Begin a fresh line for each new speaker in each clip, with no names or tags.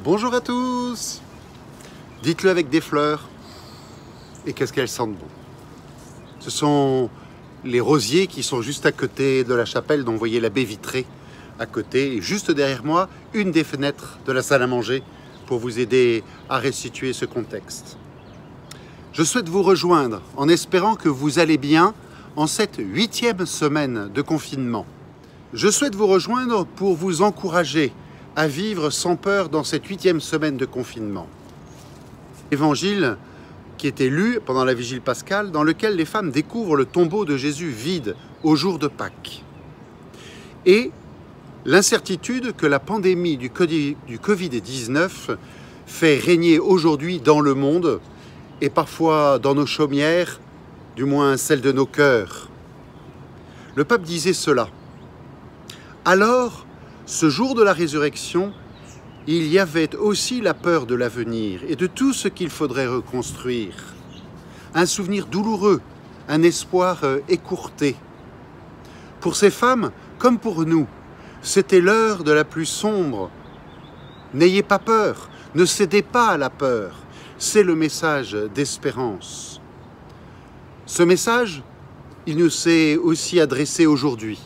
Bonjour à tous. Dites-le avec des fleurs. Et qu'est-ce qu'elles sentent bon. Ce sont les rosiers qui sont juste à côté de la chapelle, dont vous voyez la baie vitrée à côté. Et juste derrière moi, une des fenêtres de la salle à manger pour vous aider à restituer ce contexte. Je souhaite vous rejoindre en espérant que vous allez bien en cette 8e semaine de confinement. Je souhaite vous rejoindre pour vous encourager à vivre sans peur dans cette 8e semaine de confinement. Évangile qui était lu pendant la vigile pascale, dans lequel les femmes découvrent le tombeau de Jésus vide au jour de Pâques. Et l'incertitude que la pandémie du Covid-19 fait régner aujourd'hui dans le monde et parfois dans nos chaumières, du moins celles de nos cœurs. Le pape disait cela. Alors, ce jour de la résurrection, il y avait aussi la peur de l'avenir et de tout ce qu'il faudrait reconstruire. Un souvenir douloureux, un espoir écourté. Pour ces femmes, comme pour nous, c'était l'heure de la plus sombre. N'ayez pas peur, ne cédez pas à la peur. C'est le message d'espérance. Ce message, il nous est aussi adressé aujourd'hui.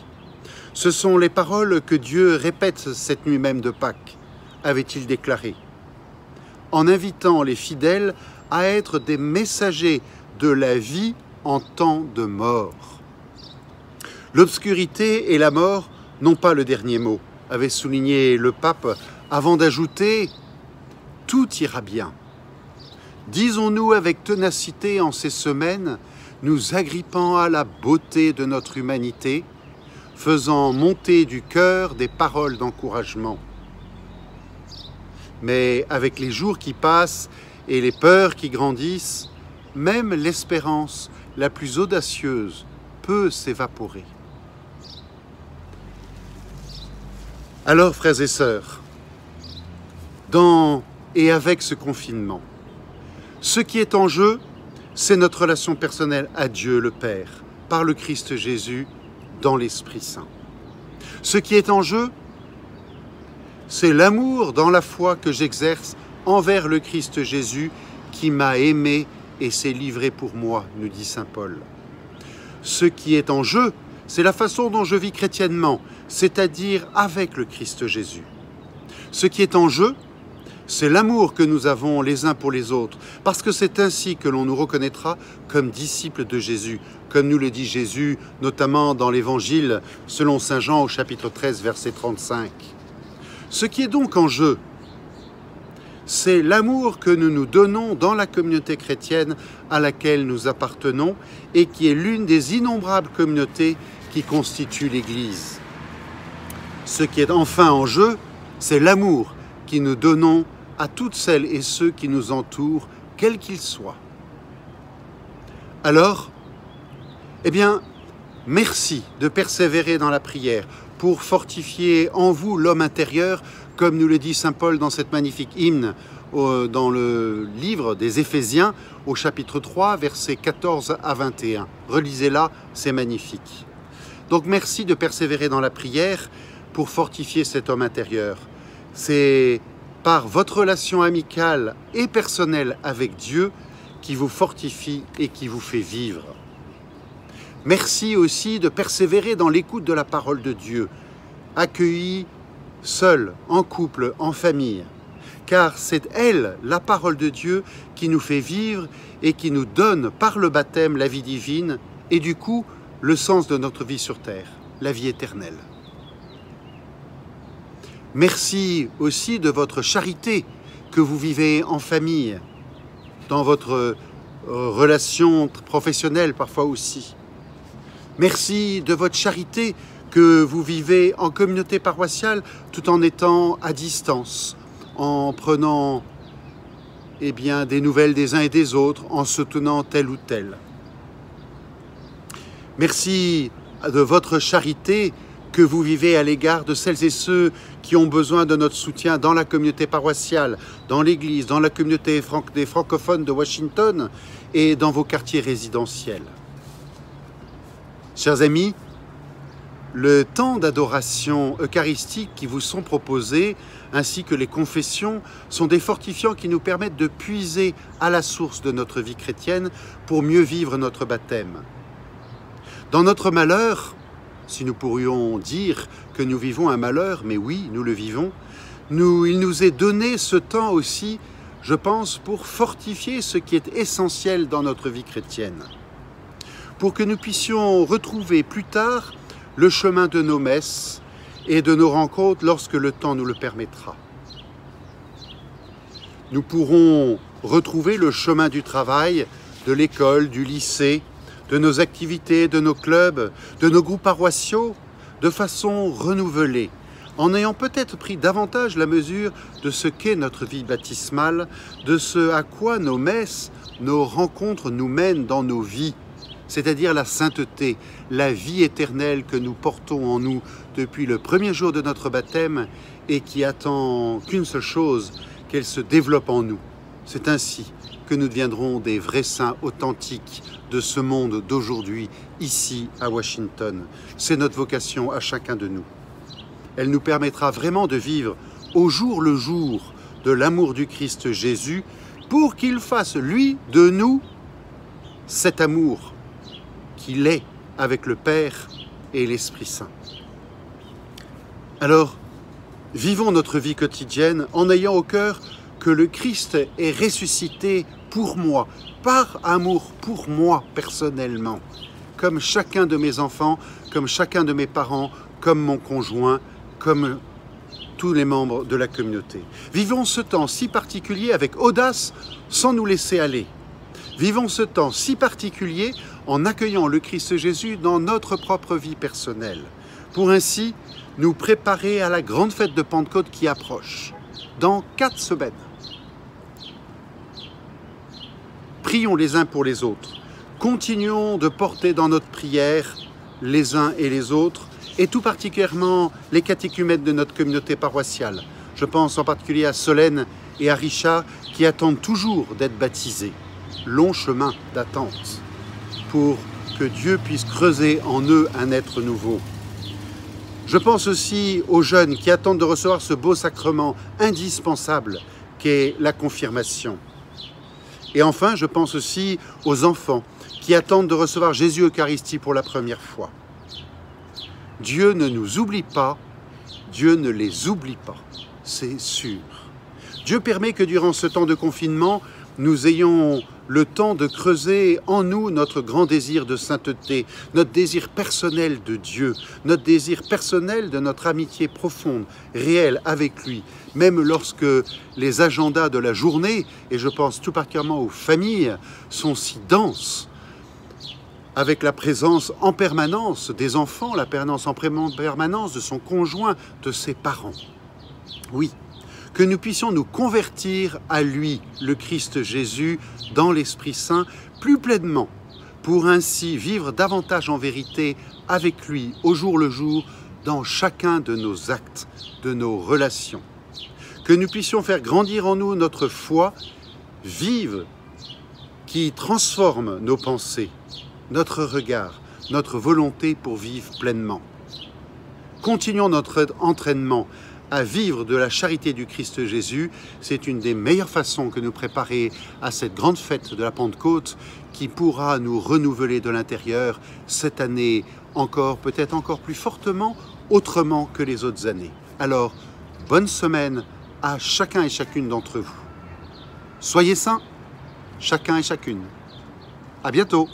Ce sont les paroles que Dieu répète cette nuit même de Pâques, avait-il déclaré, en invitant les fidèles à être des messagers de la vie en temps de mort. L'obscurité et la mort n'ont pas le dernier mot, avait souligné le pape, avant d'ajouter « Tout ira bien ». Disons-nous avec ténacité en ces semaines, nous agrippant à la beauté de notre humanité, faisant monter du cœur des paroles d'encouragement. Mais avec les jours qui passent et les peurs qui grandissent, même l'espérance la plus audacieuse peut s'évaporer. Alors, frères et sœurs, dans et avec ce confinement, ce qui est en jeu, c'est notre relation personnelle à Dieu le Père, par le Christ Jésus, dans l'Esprit Saint. Ce qui est en jeu, c'est l'amour dans la foi que j'exerce envers le Christ Jésus qui m'a aimé et s'est livré pour moi, nous dit saint Paul. Ce qui est en jeu, c'est la façon dont je vis chrétiennement, c'est-à-dire avec le Christ Jésus. Ce qui est en jeu, c'est l'amour que nous avons les uns pour les autres, parce que c'est ainsi que l'on nous reconnaîtra comme disciples de Jésus, comme nous le dit Jésus, notamment dans l'Évangile selon saint Jean au chapitre 13, verset 35. Ce qui est donc en jeu, c'est l'amour que nous nous donnons dans la communauté chrétienne à laquelle nous appartenons et qui est l'une des innombrables communautés qui constituent l'Église. Ce qui est enfin en jeu, c'est l'amour que nous donnons à toutes celles et ceux qui nous entourent, quels qu'ils soient. Alors, eh bien, merci de persévérer dans la prière pour fortifier en vous l'homme intérieur, comme nous le dit saint Paul dans cette magnifique hymne dans le livre des Éphésiens, au chapitre 3, versets 14 à 21. Relisez-la, c'est magnifique. Donc merci de persévérer dans la prière pour fortifier cet homme intérieur. C'est par votre relation amicale et personnelle avec Dieu qui vous fortifie et qui vous fait vivre. Merci aussi de persévérer dans l'écoute de la parole de Dieu, accueillie seul, en couple, en famille, car c'est elle, la parole de Dieu, qui nous fait vivre et qui nous donne par le baptême la vie divine et du coup le sens de notre vie sur terre, la vie éternelle. Merci aussi de votre charité que vous vivez en famille, dans votre relation professionnelle parfois aussi. Merci de votre charité que vous vivez en communauté paroissiale tout en étant à distance, en prenant des nouvelles des uns et des autres, en soutenant tel ou tel. Merci de votre charité que vous vivez à l'égard de celles et ceux qui ont besoin de notre soutien dans la communauté paroissiale, dans l'Église, dans la communauté des francophones de Washington et dans vos quartiers résidentiels. Chers amis, le temps d'adoration eucharistique qui vous sont proposés, ainsi que les confessions, sont des fortifiants qui nous permettent de puiser à la source de notre vie chrétienne pour mieux vivre notre baptême. Dans notre malheur, si nous pourrions dire que nous vivons un malheur, mais oui, nous le vivons, il nous est donné ce temps aussi, je pense, pour fortifier ce qui est essentiel dans notre vie chrétienne, pour que nous puissions retrouver plus tard le chemin de nos messes et de nos rencontres lorsque le temps nous le permettra. Nous pourrons retrouver le chemin du travail, de l'école, du lycée, de nos activités, de nos clubs, de nos groupes paroissiaux, de façon renouvelée, en ayant peut-être pris davantage la mesure de ce qu'est notre vie baptismale, de ce à quoi nos messes, nos rencontres nous mènent dans nos vies, c'est-à-dire la sainteté, la vie éternelle que nous portons en nous depuis le premier jour de notre baptême et qui attend qu'une seule chose, qu'elle se développe en nous. C'est ainsi que nous deviendrons des vrais saints authentiques de ce monde d'aujourd'hui, ici à Washington. C'est notre vocation à chacun de nous. Elle nous permettra vraiment de vivre au jour le jour de l'amour du Christ Jésus pour qu'il fasse, lui, de nous, cet amour qu'il est avec le Père et l'Esprit Saint. Alors, vivons notre vie quotidienne en ayant au cœur que le Christ est ressuscité pour moi, par amour pour moi personnellement, comme chacun de mes enfants, comme chacun de mes parents, comme mon conjoint, comme tous les membres de la communauté. Vivons ce temps si particulier avec audace, sans nous laisser aller. Vivons ce temps si particulier en accueillant le Christ Jésus dans notre propre vie personnelle, pour ainsi nous préparer à la grande fête de Pentecôte qui approche, dans 4 semaines. Prions les uns pour les autres, continuons de porter dans notre prière les uns et les autres, et tout particulièrement les catéchumènes de notre communauté paroissiale. Je pense en particulier à Solène et à Richard qui attendent toujours d'être baptisés. Long chemin d'attente pour que Dieu puisse creuser en eux un être nouveau. Je pense aussi aux jeunes qui attendent de recevoir ce beau sacrement indispensable qu'est la confirmation. Et enfin, je pense aussi aux enfants qui attendent de recevoir Jésus Eucharistie pour la première fois. Dieu ne nous oublie pas, Dieu ne les oublie pas, c'est sûr. Dieu permet que durant ce temps de confinement, nous ayons le temps de creuser en nous notre grand désir de sainteté, notre désir personnel de Dieu, notre désir personnel de notre amitié profonde, réelle avec lui, même lorsque les agendas de la journée, et je pense tout particulièrement aux familles, sont si denses, avec la présence en permanence des enfants, la présence en permanence de son conjoint, de ses parents. Oui, que nous puissions nous convertir à lui, le Christ Jésus, dans l'Esprit Saint, plus pleinement, pour ainsi vivre davantage en vérité avec lui, au jour le jour, dans chacun de nos actes, de nos relations. Que nous puissions faire grandir en nous notre foi vive, qui transforme nos pensées, notre regard, notre volonté pour vivre pleinement. Continuons notre entraînement à vivre de la charité du Christ Jésus. C'est une des meilleures façons que nous préparer à cette grande fête de la Pentecôte qui pourra nous renouveler de l'intérieur cette année encore, peut-être encore plus fortement, autrement que les autres années. Alors, bonne semaine à chacun et chacune d'entre vous. Soyez saints, chacun et chacune. À bientôt.